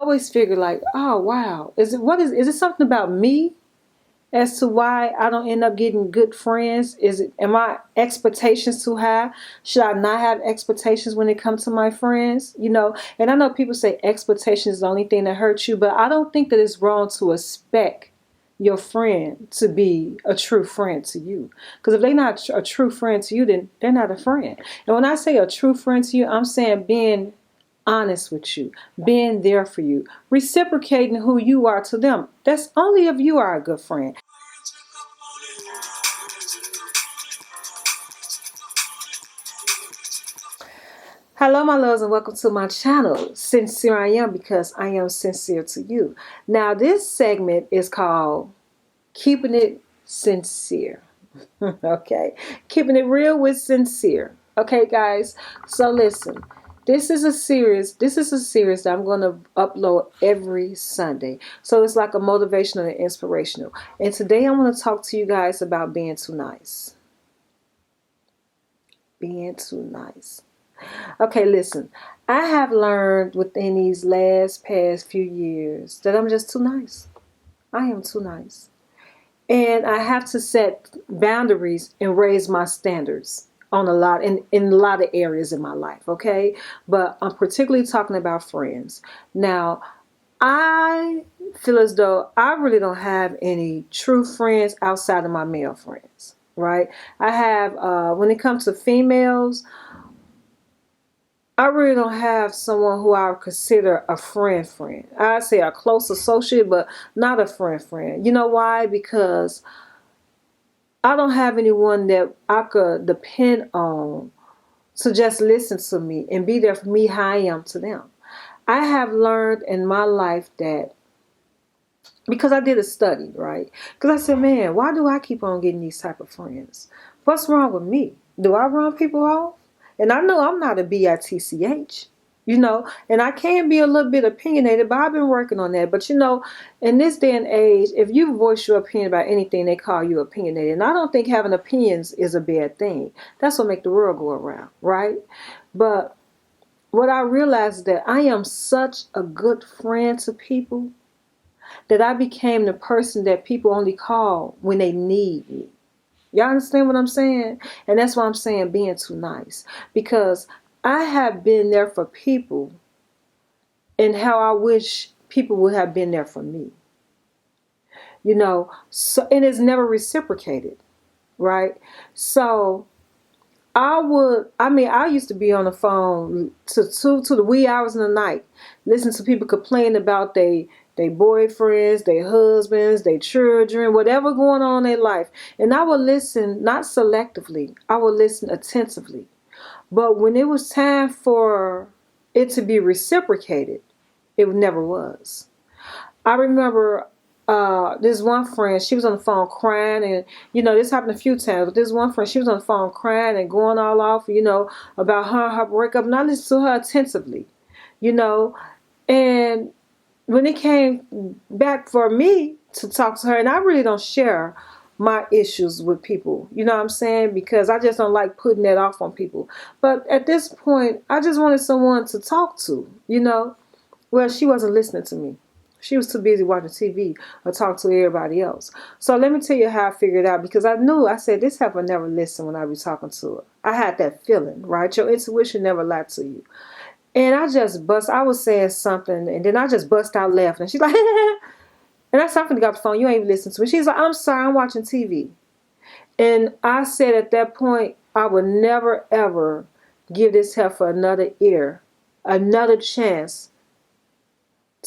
always figure like, oh wow, is it something about me as to why I don't end up getting good friends? Am my expectations too high? Should I not have expectations when it comes to my friends? And I know people say expectations is the only thing that hurts you, but I don't think that it's wrong to expect your friend to be a true friend to you. Because if they're not a true friend to you, then they're not a friend. And when I say a true friend to you, I'm saying being honest with you, being there for you, reciprocating who you are to them. That's only if you are a good friend. Hello, my loves, and welcome to my channel. Sincere I am because I am sincere to you. Now, this segment is called Keeping It Sincere. Okay, keeping it real with sincere. Okay, guys. So listen, this is a series that I'm going to upload every Sunday. So it's like a motivational and inspirational. And today I want to talk to you guys about being too nice. Being too nice. Okay, listen. I have learned within these past few years that I'm just too nice. I am too nice. And I have to set boundaries and raise my standards on in a lot of areas in my life, okay? But I'm particularly talking about friends. Now, I feel as though I really don't have any true friends outside of my male friends, right? I have, when it comes to females, I really don't have someone who I would consider a friend. I'd say a close associate, but not a friend. You know why? Because I don't have anyone that I could depend on to just listen to me and be there for me how I am to them. I have learned in my life that because I did a study, right? Because I said, man, why do I keep on getting these type of friends? What's wrong with me? Do I run people off? And I know I'm not a bitch, and I can be a little bit opinionated, but I've been working on that. But in this day and age, if you voice your opinion about anything, they call you opinionated. And I don't think having opinions is a bad thing. That's what makes the world go around, right? But what I realized is that I am such a good friend to people that I became the person that people only call when they need me. Y'all understand what I'm saying? And that's why I'm saying being too nice. Because I have been there for people and how I wish people would have been there for me. And it's never reciprocated, right? So I used to be on the phone to the wee hours in the night, listen to people complain about their boyfriends, their husbands, their children, whatever going on in their life. And I would listen, not selectively, I would listen attentively. But when it was time for it to be reciprocated, it never was. I remember this one friend, she was on the phone crying, and this happened a few times. But this one friend, she was on the phone crying and going all off, about her breakup, and I listened to her attentively, you know, and when it came back for me to talk to her, and I really don't share my issues with people, you know what I'm saying? Because I just don't like putting that off on people. But at this point, I just wanted someone to talk to. Well, she wasn't listening to me. She was too busy watching TV or talking to everybody else. So let me tell you how I figured it out, because I said, this heifer never listen when I be talking to her. I had that feeling, right? Your intuition never lied to you. And I was saying something, and then I just bust out laughing. And she's like, and I said, I'm finna get off the phone. You ain't even listening to me. She's like, I'm sorry, I'm watching TV. And I said at that point, I would never, ever give this heifer another ear, another chance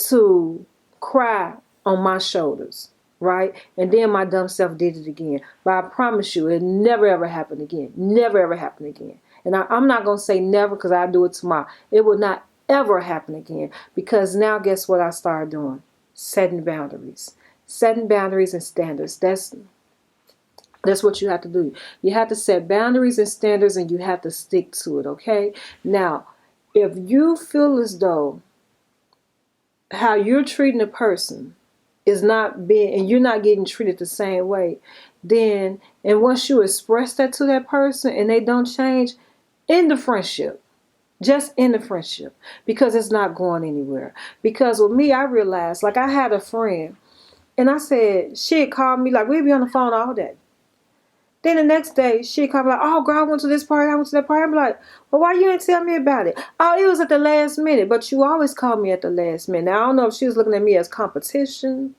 to cry on my shoulders, right? And then my dumb self did it again. But I promise you, it never ever happened again. Never ever happened again. And I'm not going to say never, because I do it tomorrow. It will not ever happen again, because now guess what I started doing? Setting boundaries. Setting boundaries and standards. That's what you have to do. You have to set boundaries and standards, and you have to stick to it, okay? Now, if you feel as though how you're treating a person is not being, and you're not getting treated the same way, then, and once you express that to that person and they don't change, end the friendship. Just in the friendship, because it's not going anywhere. Because with me, I realized, like, I had a friend, and I said, she'd call me, like, we'd be on the phone all day. Then the next day, she'd call me like, oh, girl, I went to this party, I went to that party. I'm like, well, why you ain't tell me about it? Oh, it was at the last minute. But you always call me at the last minute. Now, I don't know if she was looking at me as competition.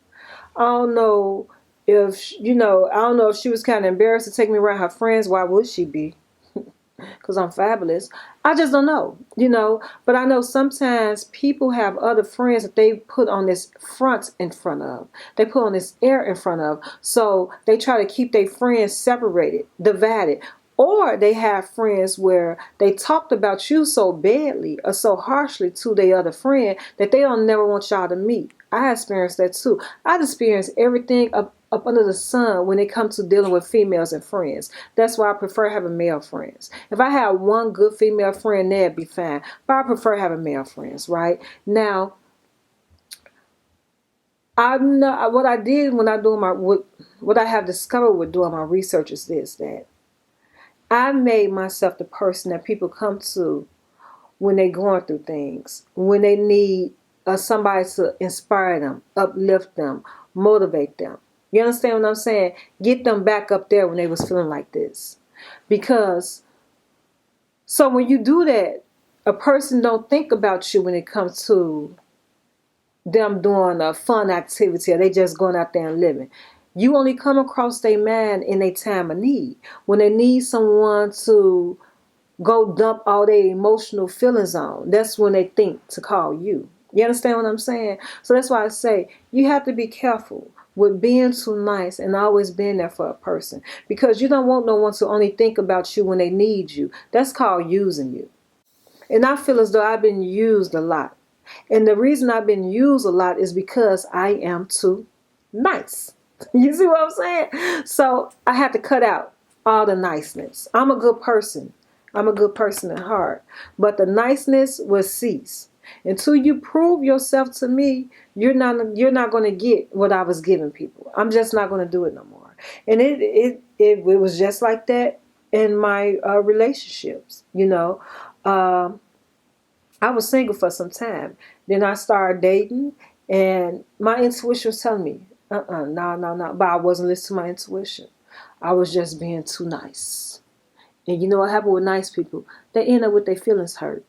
I don't know if, I don't know if she was kind of embarrassed to take me around her friends. Why would she be? Because I'm fabulous. I just don't know. But I know sometimes people have other friends that they put on this front in front of. They put on this air in front of. So they try to keep their friends separated, divided. Or they have friends where they talked about you so badly or so harshly to their other friend that they don't never want y'all to meet. I experienced that too. I've experienced everything up under the sun when it comes to dealing with females and friends. That's why I prefer having male friends. If I had one good female friend, that'd be fine. But I prefer having male friends, right? Now, I know what I did when I do what I have discovered with doing my research is this, that I made myself the person that people come to when they're going through things, when they need somebody to inspire them, uplift them, motivate them. You understand what I'm saying? Get them back up there when they was feeling like this. Because, so when you do that, a person don't think about you when it comes to them doing a fun activity or they just going out there and living. You only come across their mind in a time of need. When they need someone to go dump all their emotional feelings on, that's when they think to call you. You understand what I'm saying? So that's why I say you have to be careful with being too nice and always being there for a person, because you don't want no one to only think about you when they need you. That's called using you. And I feel as though I've been used a lot. And the reason I've been used a lot is because I am too nice. You see what I'm saying? So I had to cut out all the niceness. I'm a good person. I'm a good person at heart. But the niceness will cease. Until you prove yourself to me, you're not going to get what I was giving people. I'm just not going to do it no more. And it was just like that in my relationships. I was single for some time. Then I started dating, and my intuition was telling me, no. But I wasn't listening to my intuition. I was just being too nice. And you know what happened with nice people? They end up with their feelings hurt.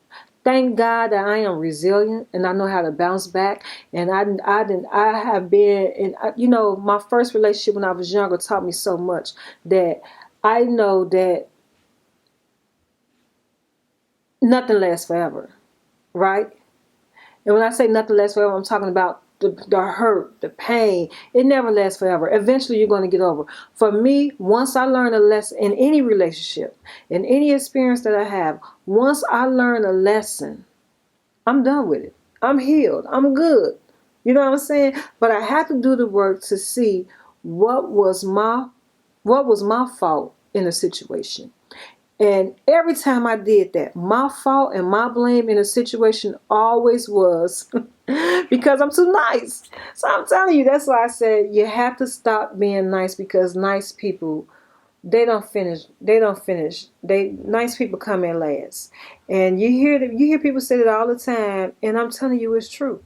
Thank God that I am resilient and I know how to bounce back. And I have been, and my first relationship when I was younger taught me so much that I know that nothing lasts forever, right? And when I say nothing lasts forever, I'm talking about the hurt, the pain. It never lasts forever. Eventually, you're going to get over. For me, once I learn a lesson in any relationship, in any experience that I have, once I learn a lesson, I'm done with it. I'm healed. I'm good. You know what I'm saying? But I had to do the work to see what was my fault in the situation. And every time I did that, my fault and my blame in a situation always was because I'm too nice. So I'm telling you, that's why I said you have to stop being nice, because nice people, they don't finish. Nice people come in last. And you hear people say that all the time, and I'm telling you it's true.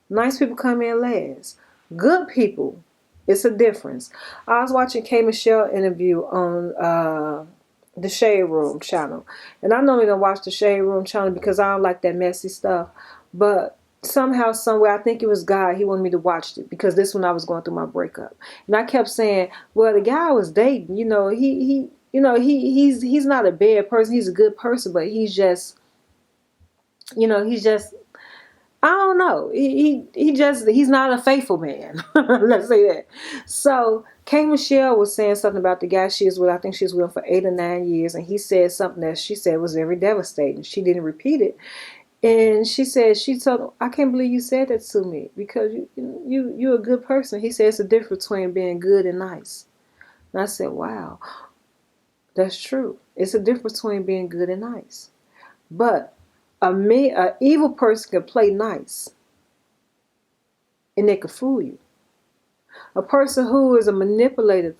Nice people come in last. Good people, it's a difference. I was watching K. Michelle interview on the Shade Room channel. And I normally don't watch the Shade Room channel because I don't like that messy stuff. But somehow, somewhere, I think it was God, he wanted me to watch it because this when I was going through my breakup. And I kept saying, well, the guy I was dating, he's not a bad person. He's a good person, but he's just, I don't know. He's not a faithful man. Let's say that. So Kay Michelle was saying something about the guy she was with. I think she was with him for 8 or 9 years, and he said something that she said was very devastating. She didn't repeat it, and she told him, "I can't believe you said that to me because you're a good person." He said it's a difference between being good and nice. And I said, "Wow, that's true. It's a difference between being good and nice, but." A evil person can play nice and they can fool you. A person who is a manipulator,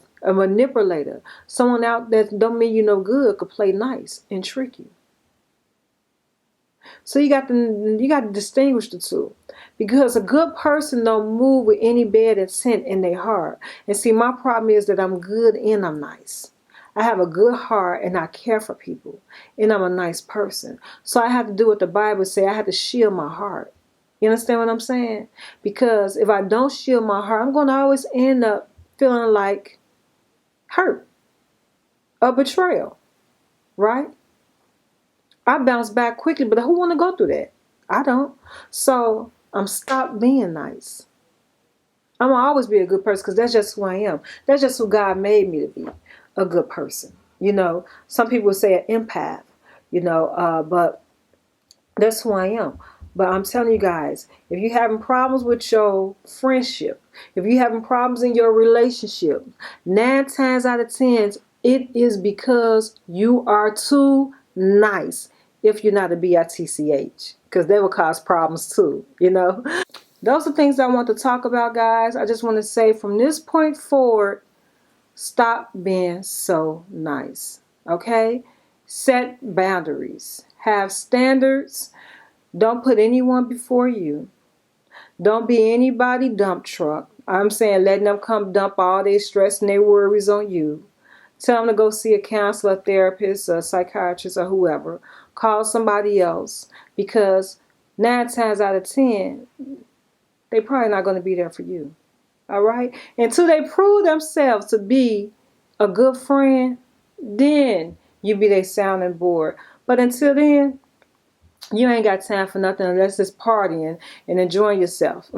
someone out that don't mean you no good, could play nice and trick you. So you got to distinguish the two, because a good person don't move with any bad intent in their heart. And see, my problem is that I'm good and I'm nice. I have a good heart and I care for people, and I'm a nice person. So I have to do what the Bible says. I have to shield my heart. You understand what I'm saying? Because if I don't shield my heart, I'm going to always end up feeling like hurt, a betrayal, right? I bounce back quickly, but who want to go through that? I don't. So I'm stop being nice. I'm gonna always be a good person because that's just who I am. That's just who God made me to be, a good person. Some people say an empath, but that's who I am. But I'm telling you guys, if you're having problems with your friendship, if you're having problems in your relationship, 9 times out of 10, it is because you are too nice. If you're not a bitch, because that will cause problems too. Those are things I want to talk about, guys. I just want to say from this point forward, stop being so nice. Okay? Set boundaries. Have standards. Don't put anyone before you. Don't be anybody dump truck. I'm saying letting them come dump all their stress and their worries on you. Tell them to go see a counselor, a therapist, a psychiatrist, or whoever. Call somebody else, because 9 times out of 10, they probably not going to be there for you. All right? Until they prove themselves to be a good friend, then you be their sounding board. But until then, you ain't got time for nothing unless it's partying and enjoying yourself.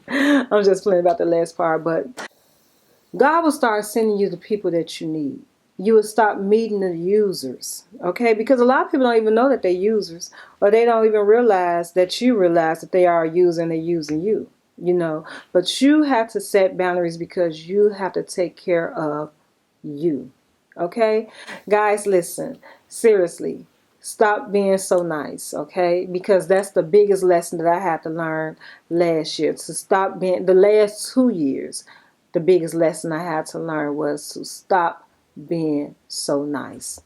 I'm just playing about the last part, but God will start sending you the people that you need. You will stop meeting the users, okay? Because a lot of people don't even know that they're users, or they don't even realize that you realize that they are a user and they're using you. But you have to set boundaries because you have to take care of you, okay? Guys, listen, seriously, stop being so nice, okay? Because that's the biggest lesson that I had to learn last year. To stop being, the last 2 years, the biggest lesson I had to learn was to stop being so nice.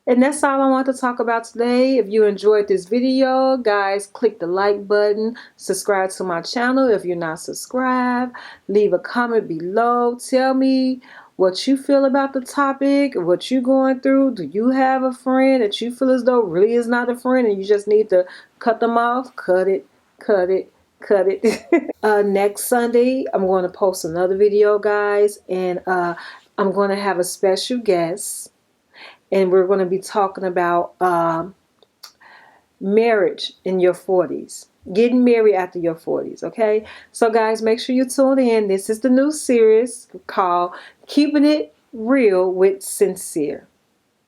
And that's all I want to talk about today. If you enjoyed this video, guys, click the like button. Subscribe to my channel if you're not subscribed. Leave a comment below. Tell me what you feel about the topic, what you're going through. Do you have a friend that you feel as though really is not a friend and you just need to cut them off? Cut it, cut it, cut it. Next Sunday, I'm going to post another video, guys. And I'm going to have a special guest. And we're going to be talking about marriage in your 40s. Getting married after your 40s, okay? So, guys, make sure you tune in. This is the new series called Keeping It Real with Sincere.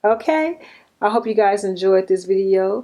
Okay? I hope you guys enjoyed this video.